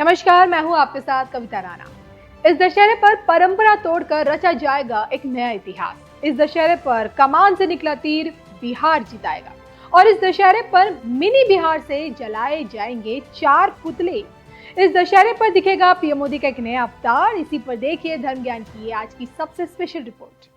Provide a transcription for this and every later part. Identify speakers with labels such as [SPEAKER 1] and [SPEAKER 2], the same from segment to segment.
[SPEAKER 1] नमस्कार, मैं हूं आपके साथ कविता राणा। इस दशहरे पर परंपरा तोड़कर रचा जाएगा एक नया इतिहास। इस दशहरे पर कमान से निकला तीर बिहार जिताएगा और इस दशहरे पर मिनी बिहार से जलाए जाएंगे 4 पुतले। इस दशहरे पर दिखेगा पीएम मोदी का एक नया अवतार। इसी पर देखिए धर्म ज्ञान की आज की सबसे स्पेशल रिपोर्ट।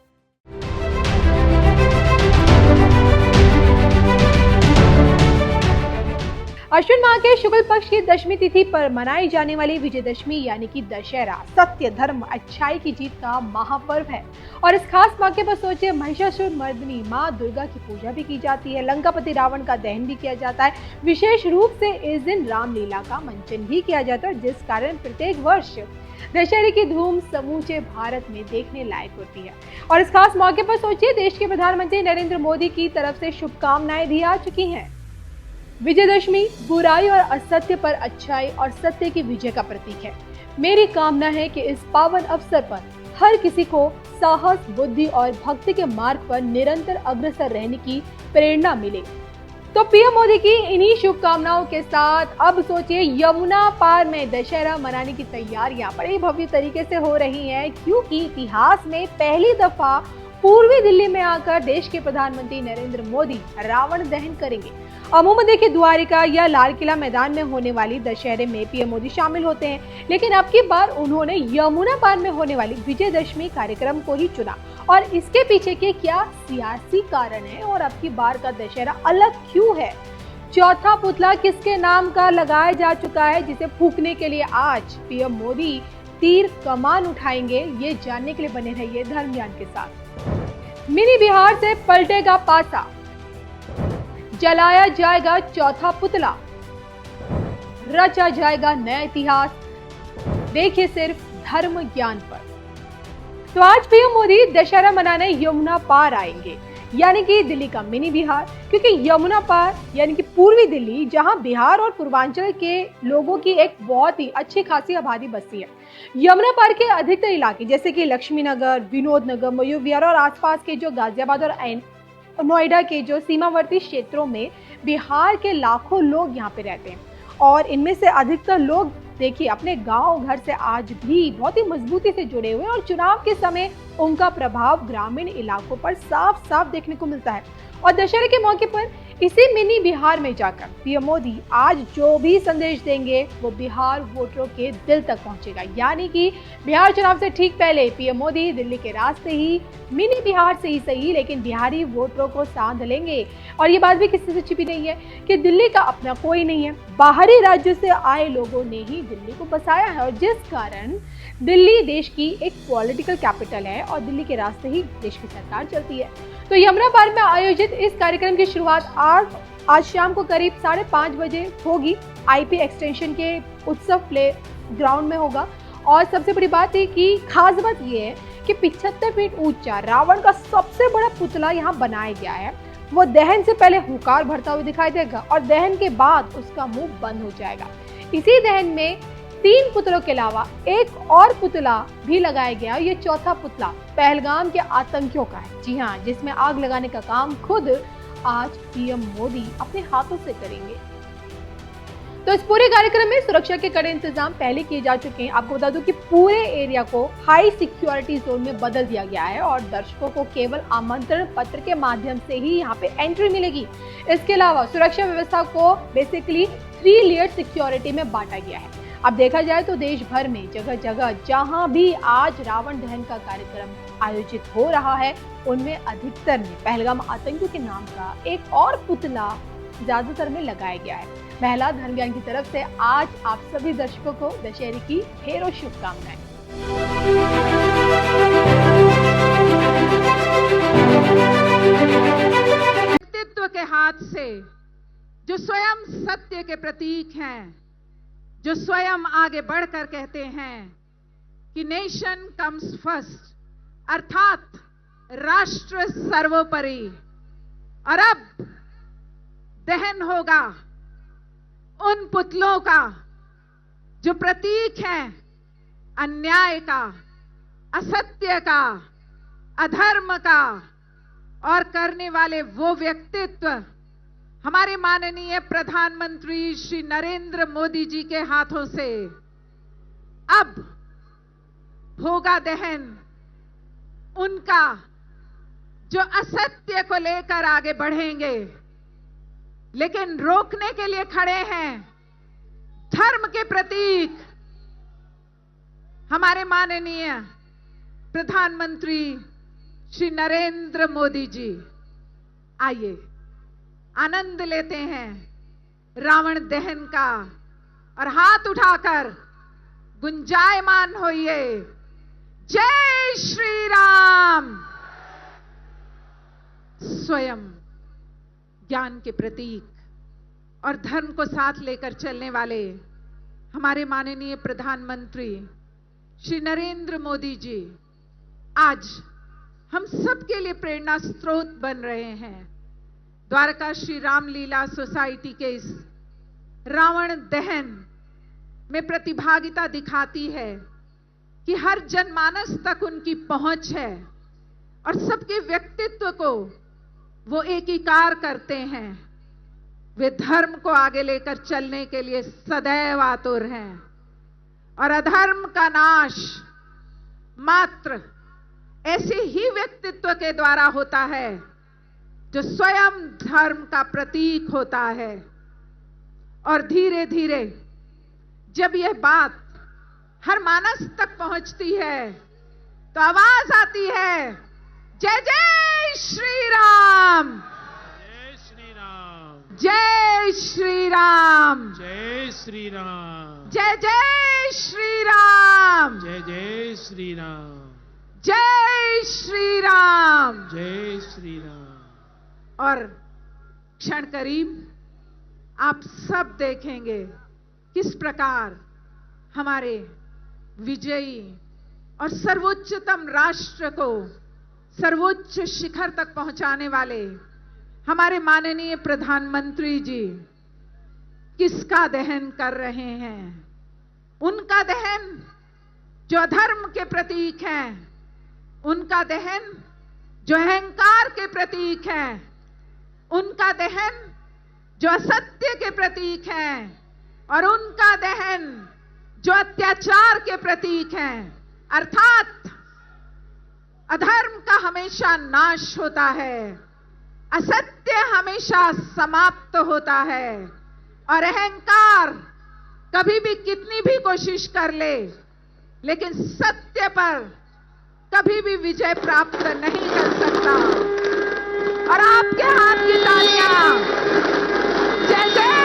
[SPEAKER 1] अश्विन माह के शुक्ल पक्ष की दशमी तिथि पर मनाई जाने वाली विजयदशमी यानी कि दशहरा सत्य, धर्म, अच्छाई की जीत का महापर्व है और इस खास मौके पर सोचिए महिषासुर मर्दिनी माँ दुर्गा की पूजा भी की जाती है, लंकापति रावण का दहन भी किया जाता है। विशेष रूप से इस दिन रामलीला का मंचन भी किया जाता है, जिस कारण प्रत्येक वर्ष दशहरे की धूम समूचे भारत में देखने लायक होती है। और इस खास मौके पर सोचिए देश के प्रधानमंत्री नरेंद्र मोदी की तरफ से शुभकामनाएं दी आ चुकी हैं। विजयदशमी बुराई और असत्य पर अच्छाई और सत्य की विजय का प्रतीक है। मेरी कामना है कि इस पावन अवसर पर हर किसी को साहस, बुद्धि और भक्ति के मार्ग पर निरंतर अग्रसर रहने की प्रेरणा मिले। तो पीएम मोदी की इन्हीं शुभकामनाओं के साथ अब सोचिए यमुना पार में दशहरा मनाने की तैयारियां बड़े भव्य तरीके से हो रही हैं, क्योंकि इतिहास में पहली दफा पूर्वी दिल्ली में आकर देश के प्रधानमंत्री नरेंद्र मोदी रावण दहन करेंगे। अमूमन देखिए द्वारिका या लाल किला मैदान में होने वाली दशहरे में पीएम मोदी शामिल होते हैं, लेकिन अब की बार उन्होंने यमुना पार में होने वाली विजयदशमी कार्यक्रम को ही चुना। और इसके पीछे के क्या सियासी कारण है और अब की बार का दशहरा अलग क्यों है? चौथा पुतला किसके नाम का लगाया जा चुका है, जिसे फूंकने के लिए आज पीएम मोदी तीर कमान उठाएंगे? ये जानने के लिए बने रहिए धर्म ज्ञान के साथ। मिनी बिहार से पलटेगा पासा, जलाया जाएगा चौथा पुतला, रचा जाएगा नया इतिहास। देखिए सिर्फ धर्म ज्ञान पर। तो आज पीएम मोदी दशहरा मनाने यमुना पार आएंगे, यानी कि दिल्ली का मिनी बिहार, क्योंकि यमुना पार यानी कि पूर्वी दिल्ली, जहां बिहार और पूर्वांचल के लोगों की एक बहुत ही अच्छी खासी आबादी बसती है। यमुना पार के अधिकतर इलाके जैसे कि लक्ष्मी नगर, विनोद नगर, मयूर विहार और आसपास के जो गाजियाबाद और नोएडा के जो सीमावर्ती क्षेत्रों में बिहार के लाखों लोग यहाँ पे रहते हैं और इनमें से अधिकतर लोग देखिए अपने गांव घर से आज भी बहुत ही मजबूती से जुड़े हुए हैं और चुनाव के समय उनका प्रभाव ग्रामीण इलाकों पर साफ साफ देखने को मिलता है। और दशहरे के मौके पर इसी मिनी बिहार में जाकर पीएम मोदी आज जो भी संदेश देंगे वो बिहार वोटरों के दिल तक पहुंचेगा। यानी कि बिहार चुनाव से ठीक पहले पीएम मोदी दिल्ली के रास्ते ही मिनी बिहार से ही सही, लेकिन बिहारी वोटरों को साध लेंगे। और ये बात भी किसी से छिपी नहीं है कि दिल्ली का अपना कोई नहीं है, बाहरी राज्यों से आए लोगों ने ही दिल्ली को बसाया है और जिस कारण दिल्ली देश की एक पॉलिटिकल कैपिटल है और दिल्ली के रास्ते ही देश की सरकार चलती है। तो यमुना पार में आयोजित इस कार्यक्रम की शुरुआत आज शाम को करीब 5:30 बजे होगी। आईपी एक्सटेंशन के उत्सव प्ले ग्राउंड में होगा। और सबसे बड़ी बात है कि खास बात यह है कि 75 फीट ऊंचा रावण का सबसे बड़ा पुतला यहाँ बनाया गया है। वो दहन से पहले हुंकार भरता हुआ दिखाई देगा और दहन के बाद उसका मुंह बंद हो जाएगा। इसी दहन में 3 पुतलों के अलावा एक और पुतला भी लगाया गया। ये चौथा पुतला पहलगाम के आतंकियों का है, जी हाँ, जिसमें आग लगाने का काम खुद आज पीएम मोदी अपने हाथों से करेंगे। तो इस पूरे कार्यक्रम में सुरक्षा के कड़े इंतजाम पहले किए जा चुके हैं। आपको बता दूं कि पूरे एरिया को हाई सिक्योरिटी जोन में बदल दिया गया है और दर्शकों को केवल आमंत्रण पत्र के माध्यम से ही यहाँ पे एंट्री मिलेगी। इसके अलावा सुरक्षा व्यवस्था को बेसिकली 3 लेयर सिक्योरिटी में बांटा गया है। अब देखा जाए तो देश भर में जगह जगह जहां भी आज रावण दहन का कार्यक्रम आयोजित हो रहा है, उनमें अधिकतर में पहलगाम आतंकियों के नाम का एक और पुतला ज्यादातर में लगाया गया है। महिला धर्म ज्ञान की तरफ से आज आप सभी दर्शकों को दशहरे की ढेरों शुभकामनाएं।
[SPEAKER 2] व्यक्तित्व के हाथ से जो स्वयं सत्य के प्रतीक हैं, जो स्वयं आगे बढ़कर कहते हैं कि नेशन कम्स फर्स्ट, अर्थात राष्ट्र सर्वोपरि। और अब दहन होगा उन पुतलों का जो प्रतीक हैं अन्याय का, असत्य का, अधर्म का, और करने वाले वो व्यक्तित्व हमारे माननीय प्रधानमंत्री श्री नरेंद्र मोदी जी के हाथों से अब होगा दहन उनका जो असत्य को लेकर आगे बढ़ेंगे, लेकिन रोकने के लिए खड़े हैं धर्म के प्रतीक हमारे माननीय प्रधानमंत्री श्री नरेंद्र मोदी जी। आइए आनंद लेते हैं रावण दहन का और हाथ उठाकर गुंजायमान होइए, जय श्री राम। स्वयं ज्ञान के प्रतीक और धर्म को साथ लेकर चलने वाले हमारे माननीय प्रधानमंत्री श्री नरेंद्र मोदी जी आज हम सबके लिए प्रेरणा स्रोत बन रहे हैं। द्वारका श्री रामलीला सोसाइटी के इस रावण दहन में प्रतिभागिता दिखाती है कि हर जनमानस तक उनकी पहुंच है और सबके व्यक्तित्व को वो एकीकार करते हैं। वे धर्म को आगे लेकर चलने के लिए सदैव आतुर हैं और अधर्म का नाश मात्र ऐसे ही व्यक्तित्व के द्वारा होता है जो स्वयं धर्म का प्रतीक होता है। और धीरे धीरे जब यह बात हर मानस तक पहुंचती है तो आवाज आती है, जय जय श्री राम,
[SPEAKER 3] जय श्री राम,
[SPEAKER 2] जय श्री राम,
[SPEAKER 3] जय श्री राम,
[SPEAKER 2] जय जय श्री राम,
[SPEAKER 3] जय जय श्री राम,
[SPEAKER 2] जय श्री राम,
[SPEAKER 3] जय श्री राम।
[SPEAKER 2] और क्षण करीब आप सब देखेंगे किस प्रकार हमारे विजयी और सर्वोच्चतम राष्ट्र को सर्वोच्च शिखर तक पहुंचाने वाले हमारे माननीय प्रधानमंत्री जी किसका दहन कर रहे हैं। उनका दहन जो अधर्म के प्रतीक हैं, उनका दहन जो अहंकार के प्रतीक हैं, उनका दहन जो असत्य के प्रतीक हैं और उनका दहन जो अत्याचार के प्रतीक हैं। अर्थात अधर्म का हमेशा नाश होता है, असत्य हमेशा समाप्त होता है और अहंकार कभी भी कितनी भी कोशिश कर ले लेकिन सत्य पर कभी भी विजय प्राप्त नहीं कर सकता। और आपके हाथ की तालियां जय जय।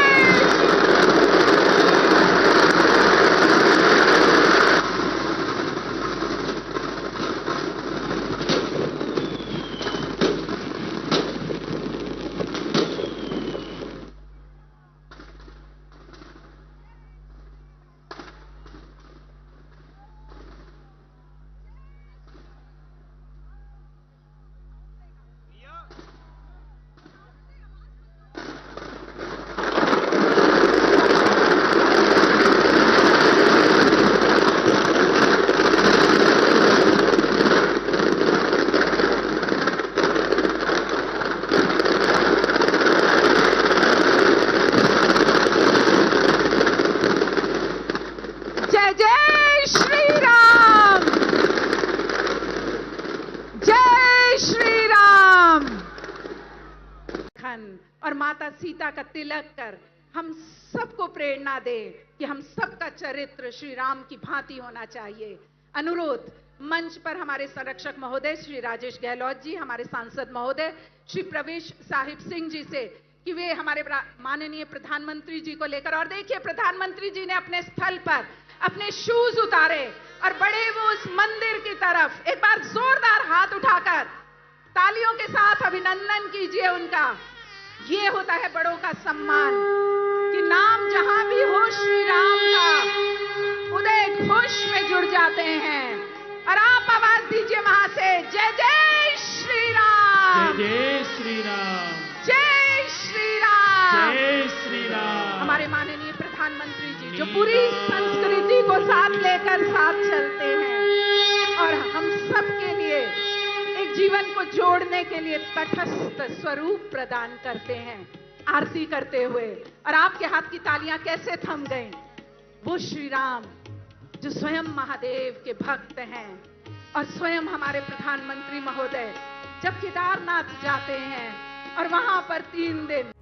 [SPEAKER 2] और माता सीता का तिलक कर हम सबको प्रेरणा दे कि हम सबका चरित्र श्री राम की भांति होना चाहिए। अनुरोध मंच पर हमारे संरक्षक महोदय श्री राजेश गहलोत जी, हमारे सांसद महोदय श्री प्रवेश साहिब सिंह जी से कि वे हमारे माननीय प्रधानमंत्री जी को लेकर, और देखिए प्रधानमंत्री जी ने अपने स्थल पर अपने शूज उतारे और बढ़े वो उस मंदिर की तरफ। एक बार जोरदार हाथ उठाकर तालियों के साथ अभिनंदन कीजिए उनका। ये होता है बड़ों का सम्मान कि नाम जहां भी हो श्री राम का, उदय घोष में जुड़ जाते हैं। और आप आवाज दीजिए वहां से, जय जय श्री राम,
[SPEAKER 3] जय जय श्री राम,
[SPEAKER 2] जय श्री राम,
[SPEAKER 3] जय श्री राम।
[SPEAKER 2] हमारे माननीय प्रधानमंत्री जी जो पूरी संस्कृति को साथ लेकर साथ चलते हैं और हम सबके लिए एक जीवन को जोड़ने के लिए तटस्थ स्वरूप प्रदान करते हैं आरती करते हुए। और आपके हाथ की तालियां कैसे थम गई। वो श्री राम जो स्वयं महादेव के भक्त हैं और स्वयं हमारे प्रधानमंत्री महोदय जब केदारनाथ जाते हैं और वहां पर 3 दिन